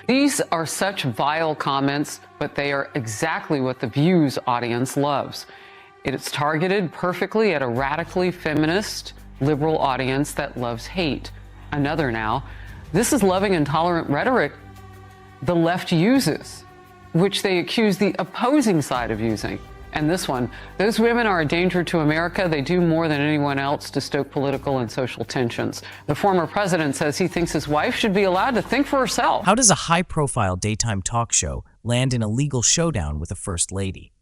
These are such vile comments, but they are exactly what The View's audience loves. It is targeted perfectly at a radically feminist, liberal audience that loves hate. Another now. This is loving and tolerant rhetoric the left uses, which they accuse the opposing side of using. And this one, those women are a danger to America. They do more than anyone else to stoke political and social tensions. The former president says he thinks his wife should be allowed to think for herself. How does a high-profile daytime talk show land in a legal showdown with a first lady?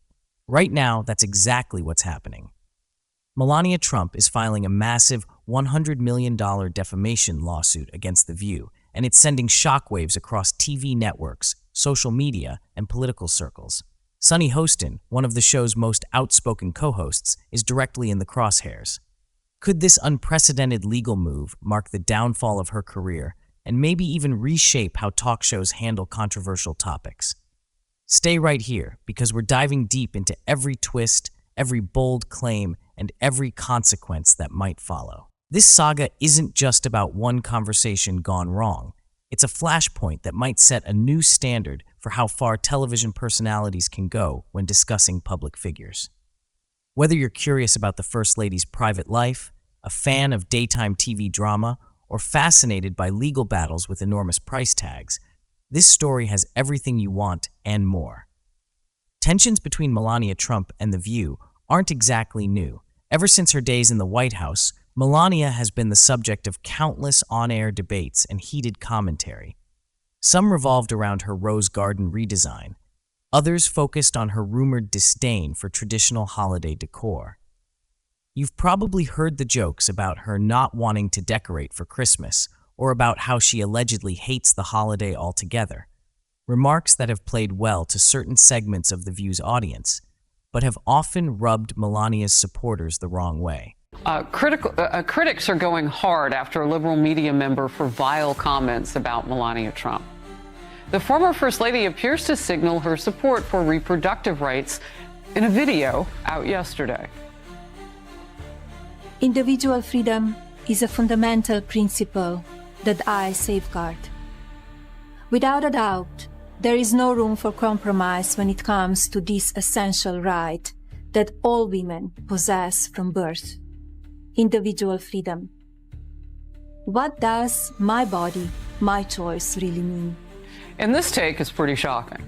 Right now, that's exactly what's happening. Melania Trump is filing a massive $100 million defamation lawsuit against The View, and it's sending shockwaves across TV networks, social media, and political circles. Sunny Hostin, one of the show's most outspoken co-hosts, is directly in the crosshairs. Could this unprecedented legal move mark the downfall of her career and maybe even reshape how talk shows handle controversial topics? Stay right here, because we're diving deep into every twist, every bold claim, and every consequence that might follow. This saga isn't just about one conversation gone wrong. It's a flashpoint that might set a new standard for how far television personalities can go when discussing public figures. Whether you're curious about the First Lady's private life, a fan of daytime TV drama, or fascinated by legal battles with enormous price tags, this story has everything you want and more. Tensions between Melania Trump and The View aren't exactly new. Ever since her days in the White House, Melania has been the subject of countless on-air debates and heated commentary. Some revolved around her Rose Garden redesign. Others focused on her rumored disdain for traditional holiday decor. You've probably heard the jokes about her not wanting to decorate for Christmas, or about how she allegedly hates the holiday altogether. Remarks that have played well to certain segments of The View's audience, but have often rubbed Melania's supporters the wrong way. Critics are going hard after a liberal media member for vile comments about Melania Trump. The former First Lady appears to signal her support for reproductive rights in a video out yesterday. Individual freedom is a fundamental principle that I safeguard. Without a doubt, there is no room for compromise when it comes to this essential right that all women possess from birth. Individual freedom. What does my body, my choice really mean? And this take is pretty shocking.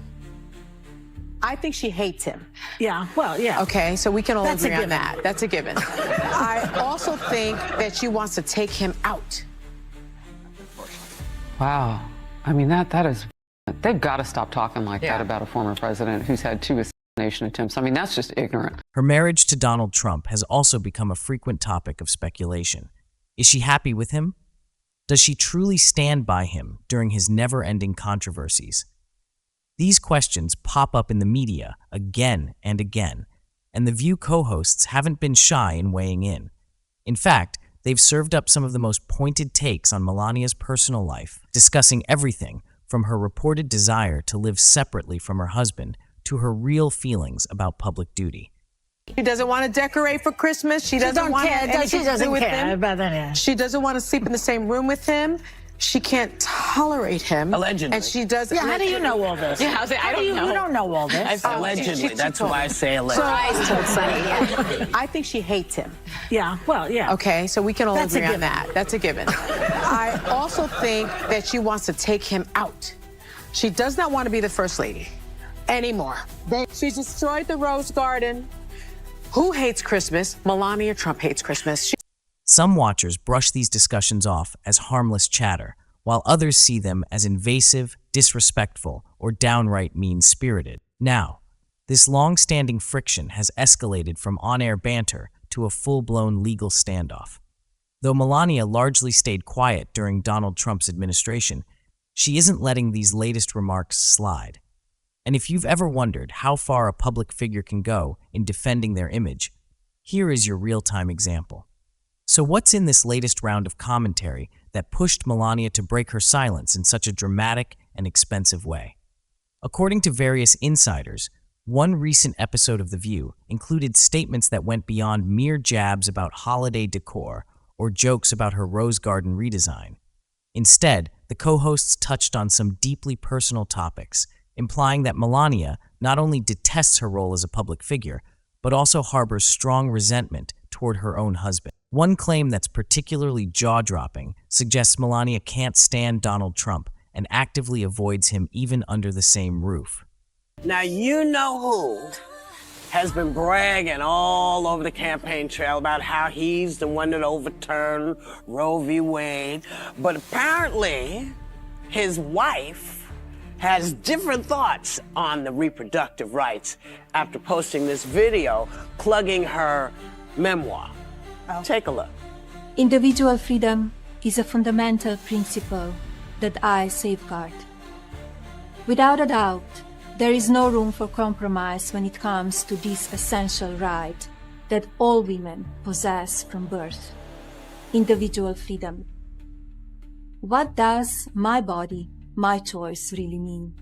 I think she hates him. Yeah, well, yeah. Okay, so we can all That's agree a on that. That's a given. I also think that she wants to take him out. Wow. I mean, that is, they've got to stop talking like that about a former president who's had 2 assassination attempts. I mean, that's just ignorant. Her marriage to Donald Trump has also become a frequent topic of speculation. Is she happy with him? Does she truly stand by him during his never-ending controversies? These questions pop up in the media again and again, and The View co-hosts haven't been shy in weighing in. In fact, they've served up some of the most pointed takes on Melania's personal life, discussing everything from her reported desire to live separately from her husband to her real feelings about public duty. She doesn't want to decorate for Christmas. She doesn't want anything to do with him. About that. She doesn't want to sleep in the same room with him. She can't tolerate him. Allegedly. And she doesn't. Yeah, how do you know all this? Yeah, I don't know. You don't know all this. Allegedly. That's why I say allegedly. I think she hates him. Yeah, well, yeah. Okay, so we can all That's a agree on given. that. That's a given. I also think that she wants to take him out. She does not want to be the First Lady anymore. She's destroyed the Rose Garden. Who hates Christmas? Melania Trump hates Christmas. Some watchers brush these discussions off as harmless chatter, while others see them as invasive, disrespectful, or downright mean-spirited. Now, this long-standing friction has escalated from on-air banter to a full-blown legal standoff. Though Melania largely stayed quiet during Donald Trump's administration, she isn't letting these latest remarks slide. And if you've ever wondered how far a public figure can go in defending their image, here is your real-time example. So what's in this latest round of commentary that pushed Melania to break her silence in such a dramatic and expensive way? According to various insiders, one recent episode of The View included statements that went beyond mere jabs about holiday decor or jokes about her Rose Garden redesign. Instead, the co-hosts touched on some deeply personal topics, implying that Melania not only detests her role as a public figure, but also harbors strong resentment toward her own husband. One claim that's particularly jaw-dropping suggests Melania can't stand Donald Trump and actively avoids him even under the same roof. Now you know who has been bragging all over the campaign trail about how he's the one that overturned Roe v. Wade, but apparently his wife has different thoughts on the reproductive rights after posting this video plugging her memoir. Take a look. Individual freedom is a fundamental principle that I safeguard. Without a doubt, there is no room for compromise when it comes to this essential right that all women possess from birth: individual freedom. What does my body, my choice really mean?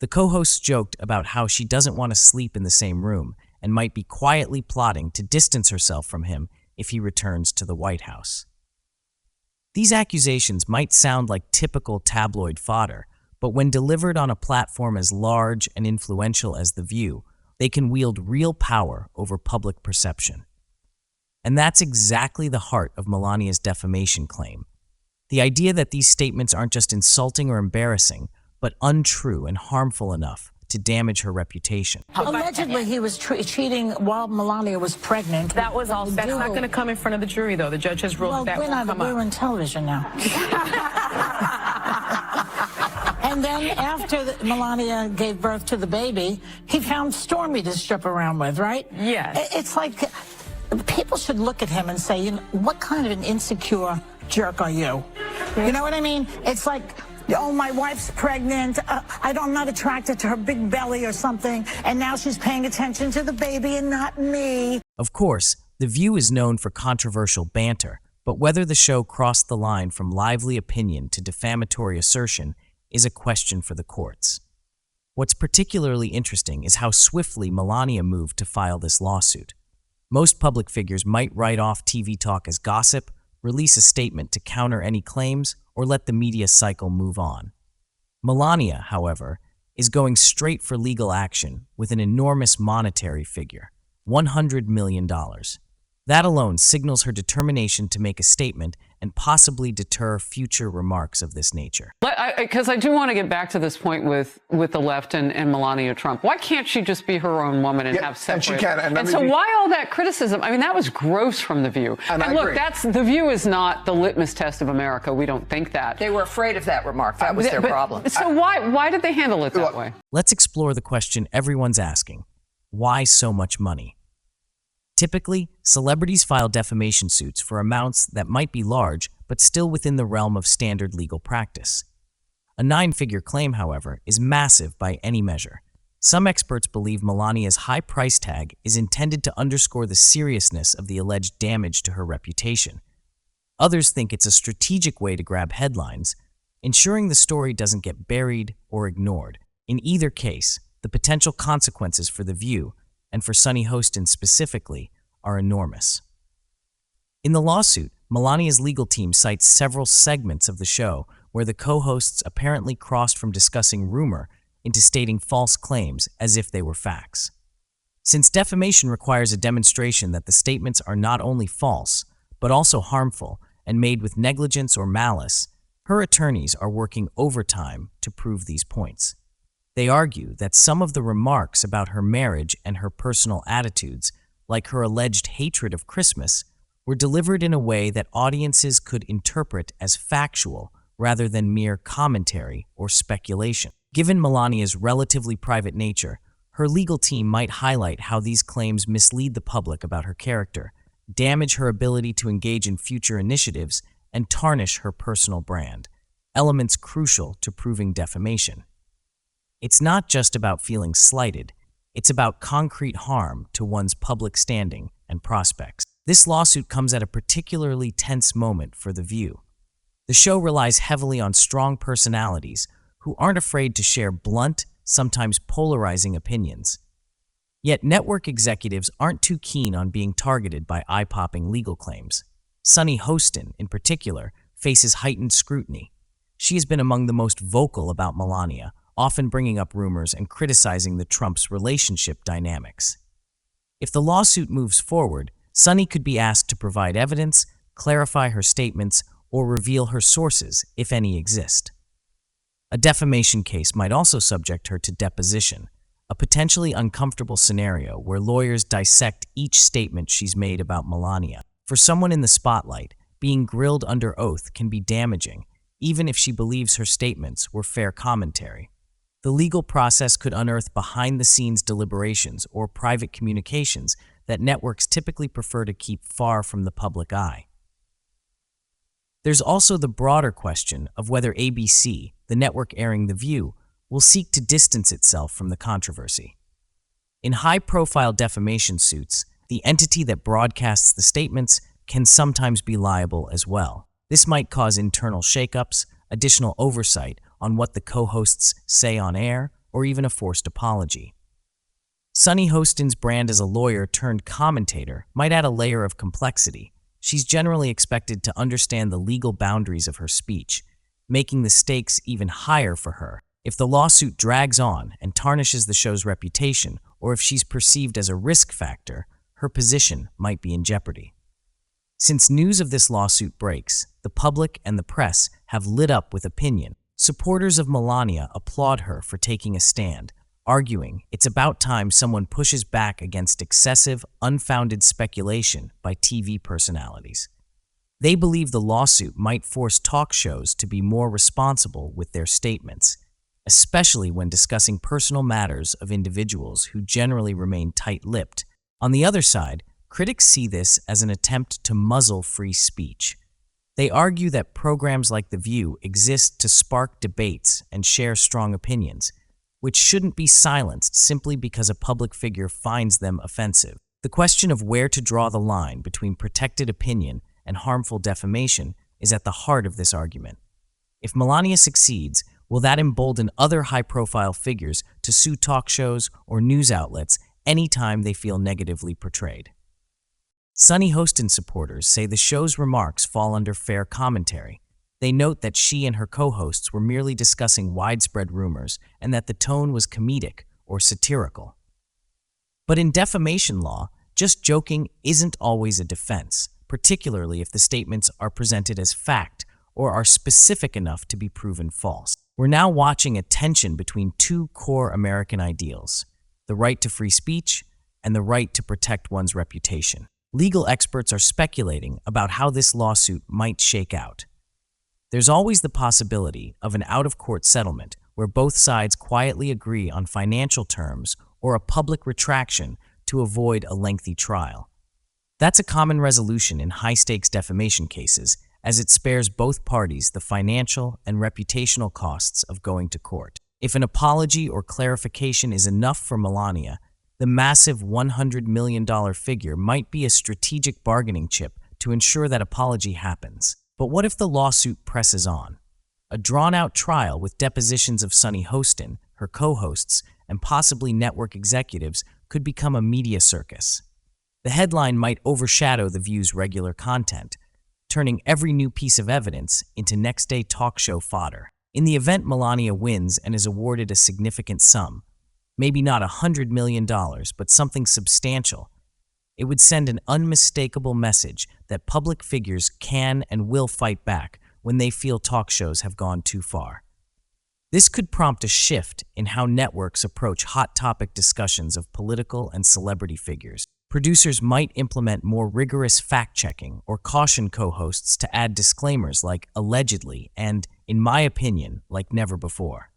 The co-hosts joked about how she doesn't want to sleep in the same room and might be quietly plotting to distance herself from him if he returns to the White House. These accusations might sound like typical tabloid fodder, but when delivered on a platform as large and influential as The View, they can wield real power over public perception. And that's exactly the heart of Melania's defamation claim. The idea that these statements aren't just insulting or embarrassing, but untrue and harmful enough to damage her reputation. Allegedly, he was cheating while Melania was pregnant. That was all. That's not going to come in front of the jury, though. The judge has ruled that won't come up. We're on television now. And then after Melania gave birth to the baby, he found Stormy to strip around with, right? Yes. It's like people should look at him and say, you know, what kind of an insecure jerk are you? You know what I mean? It's like, oh, my wife's pregnant. I'm not attracted to her big belly or something. And now she's paying attention to the baby and not me. Of course, The View is known for controversial banter, but whether the show crossed the line from lively opinion to defamatory assertion is a question for the courts. What's particularly interesting is how swiftly Melania moved to file this lawsuit. Most public figures might write off TV talk as gossip, release a statement to counter any claims, or let the media cycle move on. Melania, however, is going straight for legal action with an enormous monetary figure, $100 million. That alone signals her determination to make a statement and possibly deter future remarks of this nature. Because I do want to get back to this point with the left and Melania Trump. Why can't she just be her own woman and have separate? And she can. And so why all that criticism? I mean, that was gross from The View. And I look, agree. The View is not the litmus test of America. We don't think that. They were afraid of that remark. That was their problem. So why did they handle it that way? Let's explore the question everyone's asking. Why so much money? Typically, celebrities file defamation suits for amounts that might be large, but still within the realm of standard legal practice. A 9-figure claim, however, is massive by any measure. Some experts believe Melania's high price tag is intended to underscore the seriousness of the alleged damage to her reputation. Others think it's a strategic way to grab headlines, ensuring the story doesn't get buried or ignored. In either case, the potential consequences for The View, and for Sunny Hostin specifically, are enormous. In the lawsuit, Melania's legal team cites several segments of the show where the co-hosts apparently crossed from discussing rumor into stating false claims as if they were facts. Since defamation requires a demonstration that the statements are not only false, but also harmful and made with negligence or malice, her attorneys are working overtime to prove these points. They argue that some of the remarks about her marriage and her personal attitudes, like her alleged hatred of Christmas, were delivered in a way that audiences could interpret as factual rather than mere commentary or speculation. Given Melania's relatively private nature, her legal team might highlight how these claims mislead the public about her character, damage her ability to engage in future initiatives, and tarnish her personal brand, elements crucial to proving defamation. It's not just about feeling slighted, it's about concrete harm to one's public standing and prospects. This lawsuit comes at a particularly tense moment for The View. The show relies heavily on strong personalities who aren't afraid to share blunt, sometimes polarizing opinions. Yet network executives aren't too keen on being targeted by eye-popping legal claims. Sunny Hostin, in particular, faces heightened scrutiny. She has been among the most vocal about Melania, often bringing up rumors and criticizing the Trumps' relationship dynamics. If the lawsuit moves forward, Sunny could be asked to provide evidence, clarify her statements, or reveal her sources, if any exist. A defamation case might also subject her to deposition, a potentially uncomfortable scenario where lawyers dissect each statement she's made about Melania. For someone in the spotlight, being grilled under oath can be damaging, even if she believes her statements were fair commentary. The legal process could unearth behind-the-scenes deliberations or private communications that networks typically prefer to keep far from the public eye. There's also the broader question of whether ABC, the network airing The View, will seek to distance itself from the controversy. In high-profile defamation suits, the entity that broadcasts the statements can sometimes be liable as well. This might cause internal shakeups, additional oversight on what the co-hosts say on air, or even a forced apology. Sunny Hostin's brand as a lawyer turned commentator might add a layer of complexity. She's generally expected to understand the legal boundaries of her speech, making the stakes even higher for her. If the lawsuit drags on and tarnishes the show's reputation, or if she's perceived as a risk factor, her position might be in jeopardy. Since news of this lawsuit breaks, the public and the press have lit up with opinion. Supporters of Melania applaud her for taking a stand, arguing it's about time someone pushes back against excessive, unfounded speculation by TV personalities. They believe the lawsuit might force talk shows to be more responsible with their statements, especially when discussing personal matters of individuals who generally remain tight-lipped. On the other side, critics see this as an attempt to muzzle free speech. They argue that programs like The View exist to spark debates and share strong opinions, which shouldn't be silenced simply because a public figure finds them offensive. The question of where to draw the line between protected opinion and harmful defamation is at the heart of this argument. If Melania succeeds, will that embolden other high-profile figures to sue talk shows or news outlets anytime they feel negatively portrayed? Sunny Hostin supporters say the show's remarks fall under fair commentary. They note that she and her co-hosts were merely discussing widespread rumors and that the tone was comedic or satirical. But in defamation law, just joking isn't always a defense, particularly if the statements are presented as fact or are specific enough to be proven false. We're now watching a tension between two core American ideals: the right to free speech and the right to protect one's reputation. Legal experts are speculating about how this lawsuit might shake out. There's always the possibility of an out-of-court settlement where both sides quietly agree on financial terms or a public retraction to avoid a lengthy trial. That's a common resolution in high-stakes defamation cases, as it spares both parties the financial and reputational costs of going to court. If an apology or clarification is enough for Melania, the massive $100 million figure might be a strategic bargaining chip to ensure that apology happens. But what if the lawsuit presses on? A drawn-out trial with depositions of Sunny Hostin, her co-hosts, and possibly network executives could become a media circus. The headline might overshadow The View's regular content, turning every new piece of evidence into next-day talk show fodder. In the event Melania wins and is awarded a significant sum, maybe not $100 million, but something substantial, it would send an unmistakable message that public figures can and will fight back when they feel talk shows have gone too far. This could prompt a shift in how networks approach hot topic discussions of political and celebrity figures. Producers might implement more rigorous fact-checking or caution co-hosts to add disclaimers like allegedly and, in my opinion, like never before.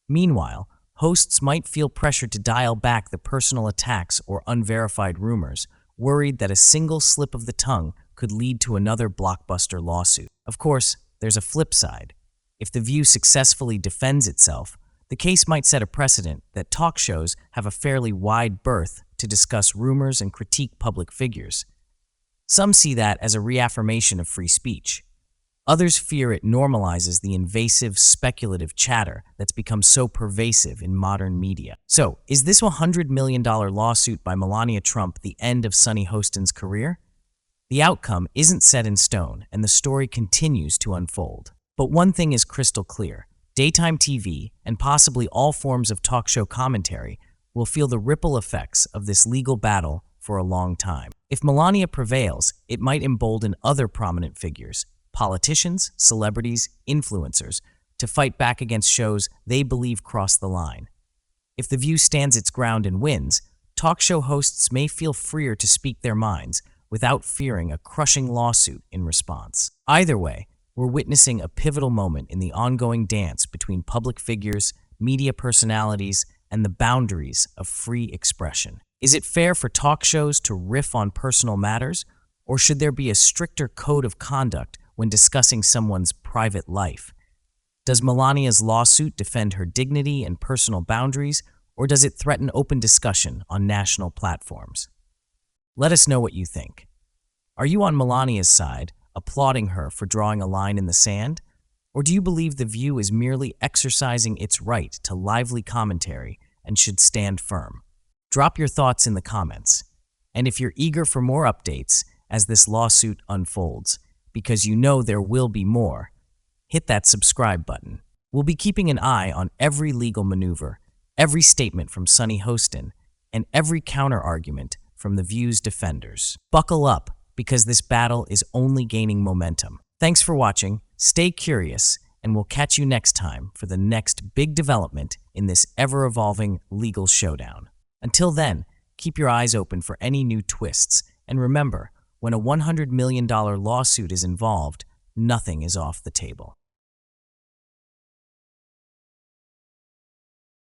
Meanwhile, hosts might feel pressured to dial back the personal attacks or unverified rumors, worried that a single slip of the tongue could lead to another blockbuster lawsuit. Of course, there's a flip side. If The View successfully defends itself, the case might set a precedent that talk shows have a fairly wide berth to discuss rumors and critique public figures. Some see that as a reaffirmation of free speech. Others fear it normalizes the invasive, speculative chatter that's become so pervasive in modern media. So, is this $100 million lawsuit by Melania Trump the end of Sunny Hostin's career? The outcome isn't set in stone, and the story continues to unfold. But one thing is crystal clear. Daytime TV, and possibly all forms of talk show commentary, will feel the ripple effects of this legal battle for a long time. If Melania prevails, it might embolden other prominent figures, politicians, celebrities, influencers, to fight back against shows they believe cross the line. If The View stands its ground and wins, talk show hosts may feel freer to speak their minds without fearing a crushing lawsuit in response. Either way, we're witnessing a pivotal moment in the ongoing dance between public figures, media personalities, and the boundaries of free expression. Is it fair for talk shows to riff on personal matters, or should there be a stricter code of conduct when discussing someone's private life? Does Melania's lawsuit defend her dignity and personal boundaries, or does it threaten open discussion on national platforms? Let us know what you think. Are you on Melania's side, applauding her for drawing a line in the sand? Or do you believe The View is merely exercising its right to lively commentary and should stand firm? Drop your thoughts in the comments. And if you're eager for more updates as this lawsuit unfolds, because you know there will be more, hit that subscribe button. We'll be keeping an eye on every legal maneuver, every statement from Sunny Hostin, and every counter-argument from The View's defenders. Buckle up, because this battle is only gaining momentum. Thanks for watching, stay curious, and we'll catch you next time for the next big development in this ever-evolving legal showdown. Until then, keep your eyes open for any new twists, and remember, when a $100 million lawsuit is involved, nothing is off the table.